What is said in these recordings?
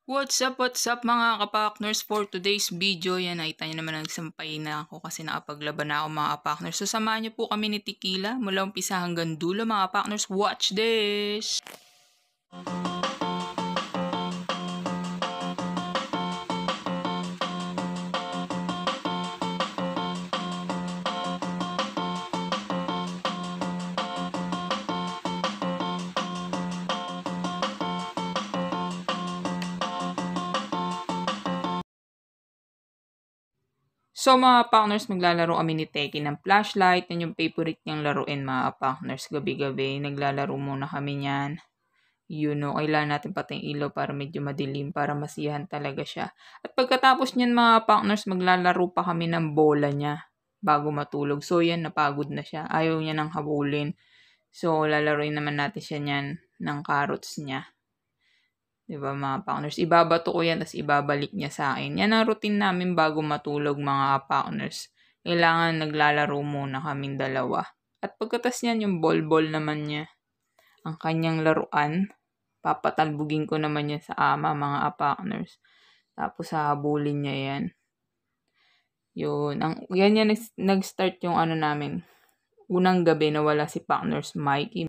What's up mga kapakners? For today's video, yan nakita nyo naman nagsampay na ako kasi nakapaglaba na ako mga kapakners. So samahan nyo po kami ni Tequila mula umpisa hanggang dulo mga kapakners. Watch this! So mga partners, maglalaro kami ni Teki ng flashlight. Yan yung favorite niyang laruin mga partners. Gabi-gabi, naglalaro muna kami niyan. Kailangan natin pati yung ilaw para medyo madilim, para masiyahan talaga siya. At pagkatapos niyan mga partners, maglalaro pa kami ng bola niya bago matulog. So yan, napagod na siya. Ayaw niya nang habulin. So lalaroin naman natin siya niyan ng carrots niya. Diba mga partners? Ibabato ko yan, tapos ibabalik niya sa akin. Yan ang routine namin bago matulog mga partners. Kailangan naglalaro muna kaming dalawa. At pagkatas niyan, yung ball naman niya. Ang kanyang laruan. Papatalbugin ko naman yan sa ama mga partners. Tapos hahabulin niya yan. Yan nag-start yung namin. Unang gabi na wala si partners Mikey.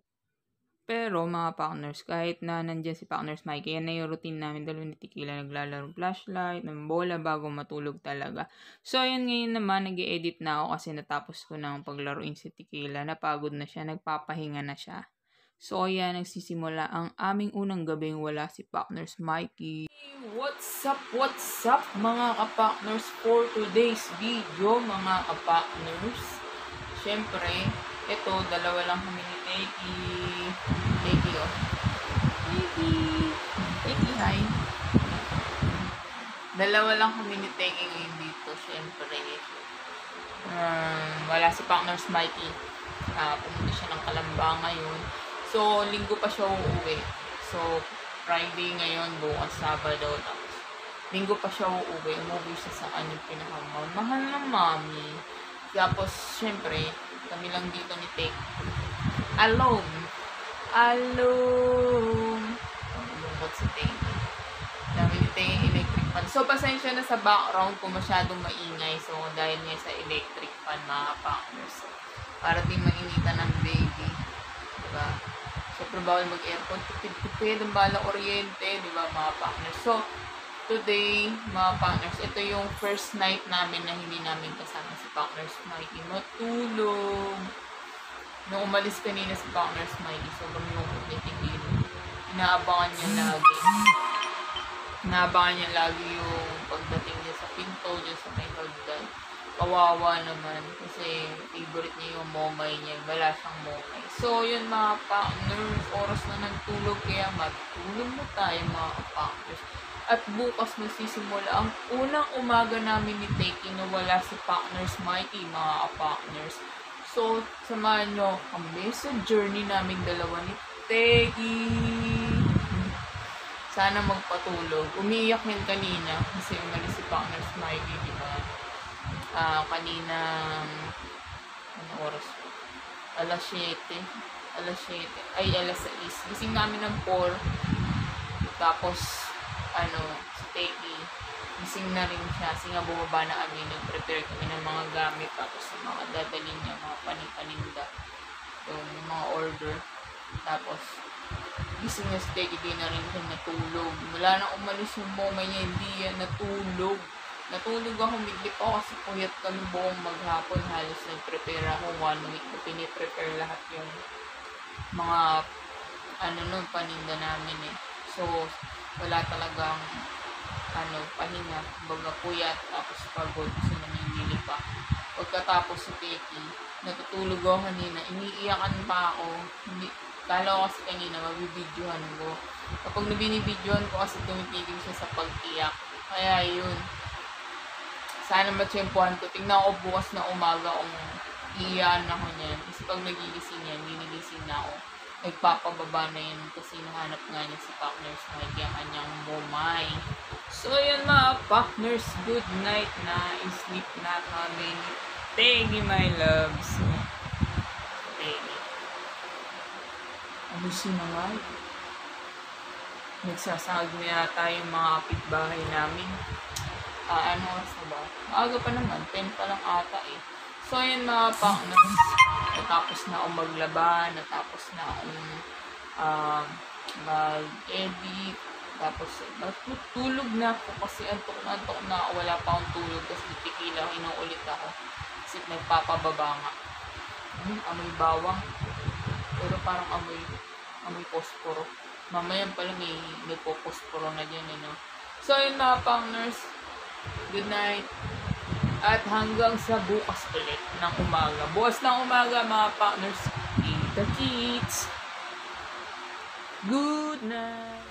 Pero mga partners, kahit na nandiyan si partners Mikey, yan na yung routine namin. Dalawa ni Tequila naglalaro flashlight, ng bola bago matulog talaga. So ayun, ngayon naman nag-i-edit na ako kasi natapos ko ng paglaruin si Tequila. Napagod na siya, nagpapahinga na siya. So ayan, nagsisimula ang aming unang gabing wala si partners Mikey. What's up mga ka-partners for today's video mga ka-partners. Siyempre, ito, dalawa lang kami ni Teki. Teki, oh. Teki, hi. Dalawa lang kami ni Teki ngayon dito, siyempre. Wala si partners Mikey. Pumunta siya ng Kalamba ngayon. So, linggo pa siya uuwi. So, Friday ngayon, bukas Sabado. Tapos, linggo pa siya uuwi. Umuwi siya sa kanyang pinakamahal ng mami. Tapos, syempre, kami lang dito ni Tek. Alone. Lungkot si Tek. Dami ni Tek electric fan. So, pasensya na sa background kung masyadong maingay. So, dahil nga sa electric fan, mga partners. Para di mainitan ng baby. Diba? Siyempre, bawal mag-aircon. Tipid-tipid. Ang bala kuryente. Diba, mga partners? So, today, mga partners, ito yung first night namin na hindi namin kasama si partners Mikey matulog. Nung umalis kanina si partners Mikey, sobrang lungkot ni Tigil. Inaabangan niya lagi yung pagdating niya sa pinto, dyan sa may hagdan. Kawawa naman kasi favorite niya yung momay niya. Wala siyang momay. So, yun mga partners, oras na nagtulog kaya matulog na tayo mga partners. At bukas magsisimula ang unang umaga namin ni Teki na wala si partners Mikey, mga partners. So, samahan nyo kami sa journey namin dalawa ni Teki. Sana magpatulog. Umiiyak yan kanina kasi umalis si partners Mikey, di ba? Kaninang oras? Alas 7. Ay, alas 6. Gising namin ng 4. Tapos, si Teki, gising na rin siya. Kasi nga bumaba na kami, nag-prepare kami ng mga gamit, tapos mga dadalhin niya, mga paninda, yung mga order. Tapos, gising na si Teki, di na rin siya natulog. Wala na umalis yung momay niya, hindi yan natulog. Natulog ako, midlip ako kasi puyat kami buong maghapon. Halos nag-prepare ako 1 week na piniprepare lahat yung mga paninda namin eh. So, wala talagang pahinga, baga puyat, tapos pagod kasi namimili pa. Pagkatapos si Teki, natutulog ako kanina, iniiyakan pa ako. Kala ko kasi kanina mabibidyohan ko. Kapag nabinibidyohan ko kasi tumitigil siya sa pag-iyak. Kaya yun, sana matsyempohan ko. Tingnan ako bukas na umaga kung iiyakan ako niyan. Kasi pag nagigising yan, ginigising na ako. Nagpapababa na yun kasi nahanap nga niya si partners Mikey ang kanyang momay. So yun mga partners, good night na. I-sleep na kami. Thank you my loves. Thank you. Alusin na nga. Nagsasahag na yata yung mga kapitbahay namin. Ano oras na ba? Maaga pa naman, 10 pa lang ata eh. So ayun mga partners, natapos na akong maglaba, natapos na akong mag-edit, tapos matutulog na ako kasi antok na ako, wala pa akong tulog kasi tequila inuulit ako kasi nagpapababa nga. Amoy bawang, pero parang amoy posporo. Mamaya pala may posporo na dyan, no? So yun mga partners, good night. At hanggang sa bukas ulit ng umaga. Bukas ng umaga mga partners, kita kits. Good night.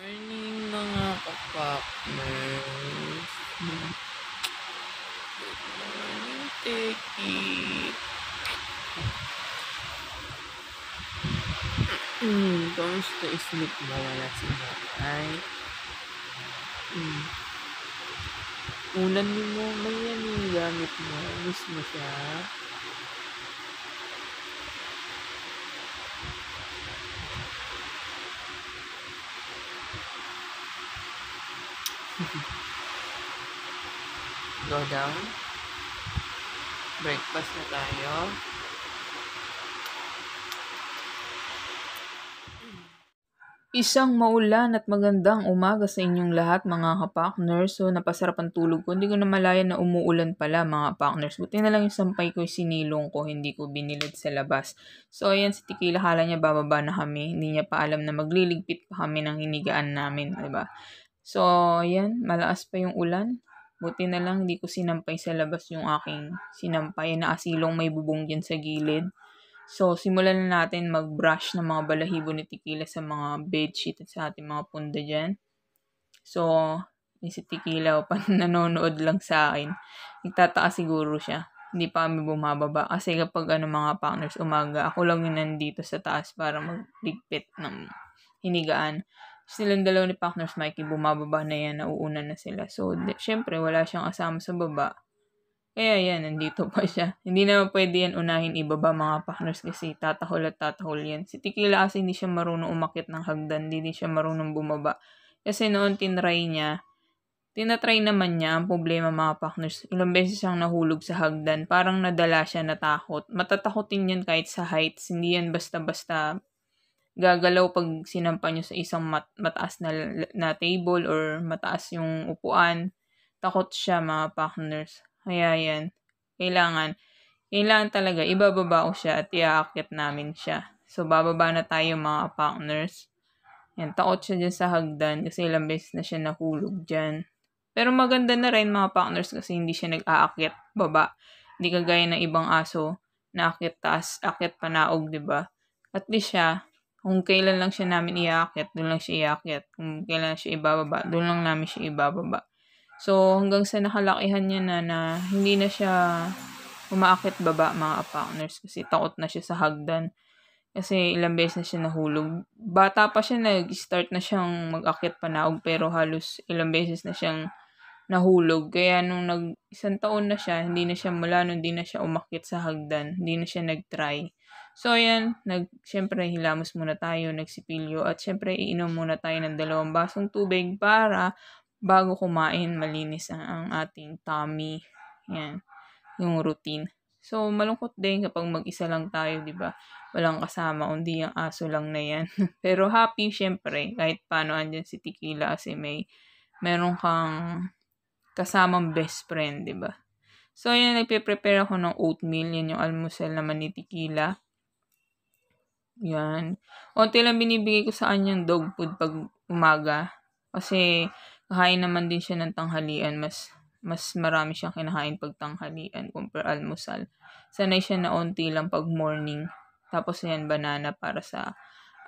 Morning mga kapakners. Good morning, Teki. Kamusta sleep mo? Wala si Nanay. Ulan mo, may yan yung gamit mo. Miss mo siya. Go down. Breakfast na tayo. Isang maulan at magandang umaga sa inyong lahat mga kapakners. So napasarap ang tulog ko. Hindi ko na malaya na umuulan pala mga partners. Buti na lang yung sampay ko sinilong ko. Hindi ko binilid sa labas. So ayan si Tequila, hala niya bababa na kami. Hindi niya pa alam na magliligpit pa kami ng hinigaan namin. Diba? So ayan, malakas pa yung ulan. Buti na lang hindi ko sinampay sa labas yung aking sinampay na asilong may bubong dyan sa gilid. So, simulan na natin mag-brush ng mga balahibo ni Tequila sa mga bedsheet at sa ating mga punda dyan. So, yung si Tequila pa nanonood lang sa akin. Nagtataka siguro siya. Hindi pa kami bumababa. Kasi kapag mga partners umaga, ako lang yung nandito sa taas para magligpit ng hinigaan. Silang dalawa ni partners Mikey, bumababa na yan, nauuna na sila. So, syempre, wala siyang asama sa baba. Kaya yan, nandito pa siya. Hindi naman pwede yan unahin ibaba mga partners kasi tatahol at tatahol yan. Si Tequila kasi hindi siya marunong umakyat ng hagdan, hindi siya marunong bumaba. Kasi noon tinatry naman niya, ang problema mga partners, ilang beses siyang nahulog sa hagdan, parang nadala siya, natakot. Matatakotin yan kahit sa heights, hindi yan basta-basta gagalaw pag sinampa nyo sa isang mataas na table or mataas yung upuan. Takot siya mga partners. Kaya yan, kailangan talaga ibababa ko siya at iaakyat namin siya. So, bababa na tayo mga partners. Yan, takot siya dyan sa hagdan kasi ilang beses na siya nahulog dyan. Pero maganda na rin mga partners kasi hindi siya nag-aakyat baba. Hindi kagaya ng ibang aso na akyat taas, akyat panaog, diba? At least siya, kung kailan lang siya namin iaakyat, doon lang siya iaakyat. Kung kailan siya ibababa, doon lang namin siya ibababa. So, hanggang sa nakalakihan niya na hindi na siya umaakit baba mga partners kasi takot na siya sa hagdan. Kasi ilang beses na siya nahulog. Bata pa siya, nag-start na siyang mag-akit panaog pero halos ilang beses na siyang nahulog. Kaya nung isang taon na siya, hindi na siya umakit sa hagdan. Hindi na siya nag-try. So, ayan, syempre, hilamos muna tayo, nagsipilyo, at syempre, iinom muna tayo ng 2 basong tubig para bago kumain, malinis ang ating tummy. Yan, yung routine. So, malungkot din kapag mag-isa lang tayo, di ba? Walang kasama, kundi yung aso lang na yan. Pero happy, syempre, kahit paano andyan si Tequila kasi meron kang kasamang best friend, di ba? So, yan, nagpe-prepare ako ng oatmeal. Yan yung almusal naman ni Tequila. Yan. Unti lang binibigay ko sa kanyang dog food pag umaga. Kasi, kakain naman din siya ng tanghalian. Mas marami siyang kinakain pag tanghalian compare almusal. Sanay siya na unti lang pag morning. Tapos, yan, banana para sa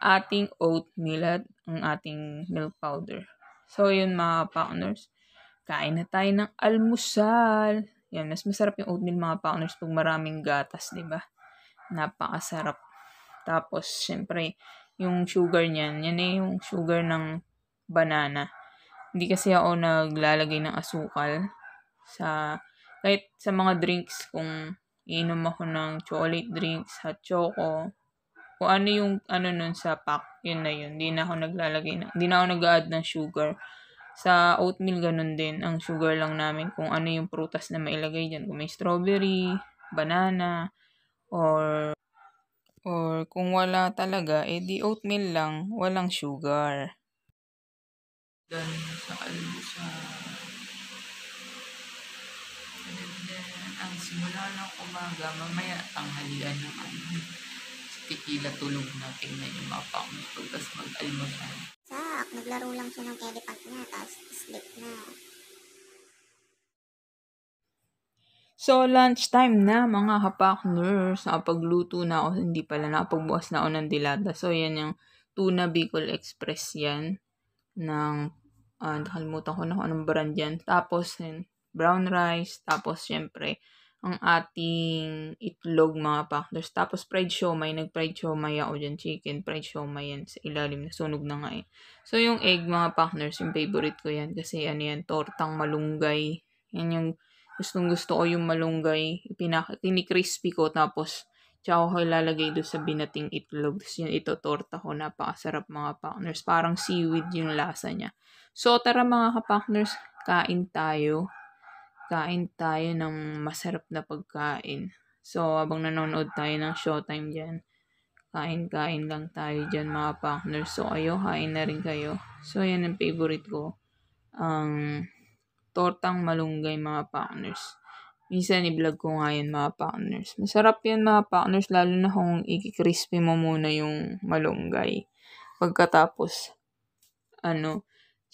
ating oatmeal at ang ating milk powder. So, yun mga partners. Kain na tayo ng almusal. Yan, mas masarap yung oatmeal mga partners pag maraming gatas, di ba? Napakasarap. Tapos, syempre, yung sugar niyan, yan eh yung sugar ng banana. Hindi kasi ako naglalagay ng asukal kahit sa mga drinks, kung iinom ako ng chocolate drinks, hot choco, kung ano yung nun sa pack, yun na yun. Hindi na ako nag-a-add ng sugar. Sa oatmeal, ganun din. Ang sugar lang namin kung ano yung prutas na mailagay dyan. Kung may strawberry, banana, or kung wala talaga, di oatmeal lang, walang sugar. Dan sa almusal. Ang simula ng umaga, mamaya tanghalian naman. Tequila tulog na, tingnan yung mga pangit tapos mag-almusal. Naglaro lang siya ng elephant niya, tapos sleep na. So, lunchtime na mga kapakners. Nakapagluto na ako, hindi pala, nakapagbukas na ako ng dilata. So, yan yung Tuna Bicol Express yan. Nakalimutan ko na kung anong brand yan. Tapos, brown rice. Tapos, syempre, ang ating itlog mga partners. Tapos fried siomay, nag-fried siomay ako dyan, chicken, fried siomay yan sa ilalim, nasunog na nga eh. So yung egg mga partners, yung favorite ko yan kasi ano yan, tortang malunggay. Yan yung gustong gusto ko yung malunggay, tini-crispy ko tapos tsaka ko ilalagay doon sa binating itlog. Tapos yun, ito torta ko, napakasarap mga partners. Parang seaweed yung lasa niya. So tara mga ka-partners, kain tayo ng masarap na pagkain. So, habang nanonood tayo ng Showtime dyan, kain-kain lang tayo dyan mga partners. So, kain na rin kayo. So, yan ang favorite ko. Ang tortang malunggay mga partners. Minsan, i-vlog ko nga yan mga partners. Masarap yan mga partners, lalo na kung i-crispy mo muna yung malunggay. Pagkatapos,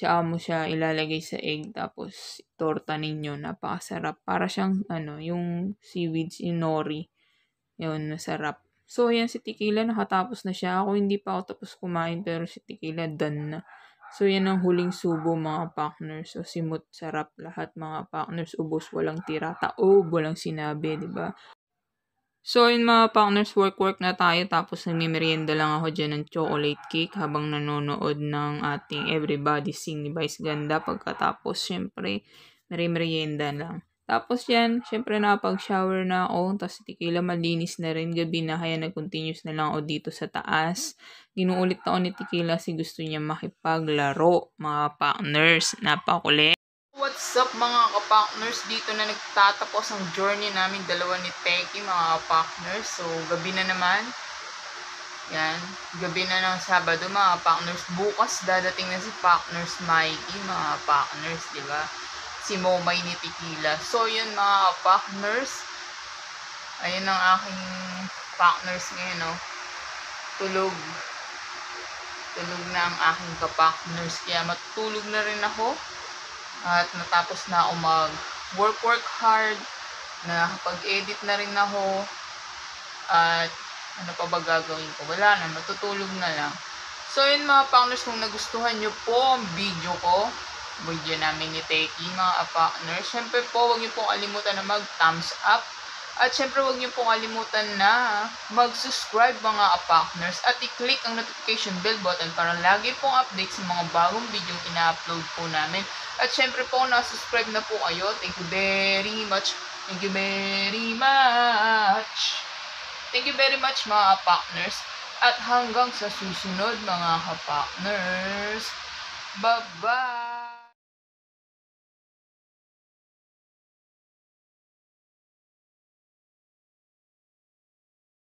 tsaka mo siya ilalagay sa egg, tapos torta ninyo, napakasarap. Para siyang, yung seaweeds, yung nori. Yun, masarap. So, yan si Tequila, nakatapos na siya. Ako hindi pa ako tapos kumain, pero si Tequila, done na. So, yan ang huling subo, mga partners. So, simot, sarap lahat, mga partners. Ubos, walang tira. Taob, walang sinabi, di ba? So, yun mga partners, work na tayo. Tapos, nagmimerienda lang ako dyan ng chocolate cake habang nanonood ng ating Everybody Sing ni Vice Ganda. Pagkatapos, syempre, merienda lang. Tapos yan, syempre nakapag-shower na ako. Tapos, Tequila, malinis na rin. Gabi na, kaya nag-continuous na lang ako dito sa taas. Ginuulit ako ni Tequila kasi gusto niya makipaglaro, mga partners. Napakulit. What's up mga ka-partners? Dito na nagtatapos ang journey namin dalawa ni Teki mga ka-partners. So, gabi na naman. Yan. Gabi na ng Sabado mga ka-partners. Bukas dadating na si partners Mikey mga ka-partners, di ba? Si Momay ni Tequila. So, yun mga ka-partners. Ayun ang aking partners ngayon, no? Tulog na ang aking ka-partners. Kaya matutulog na rin ako. At natapos na ako mag-work hard. Nakapag-edit na rin ako. At ano pa ba gagawin ko? Wala na, matutulog na lang. So yun mga partners, kung nagustuhan nyo po ang video namin ni Teki mga partners, syempre po huwag nyo pong kalimutan na mag-thumbs up. At syempre huwag niyo pong kalimutan na mag-subscribe mga partners at i-click ang notification bell button para lagi pong update sa mga bagong video ina-upload po namin. At syempre po na-subscribe na po kayo. Thank you very much. Thank you very much. Thank you very much mga partners. At hanggang sa susunod mga ka-partners. Bye-bye!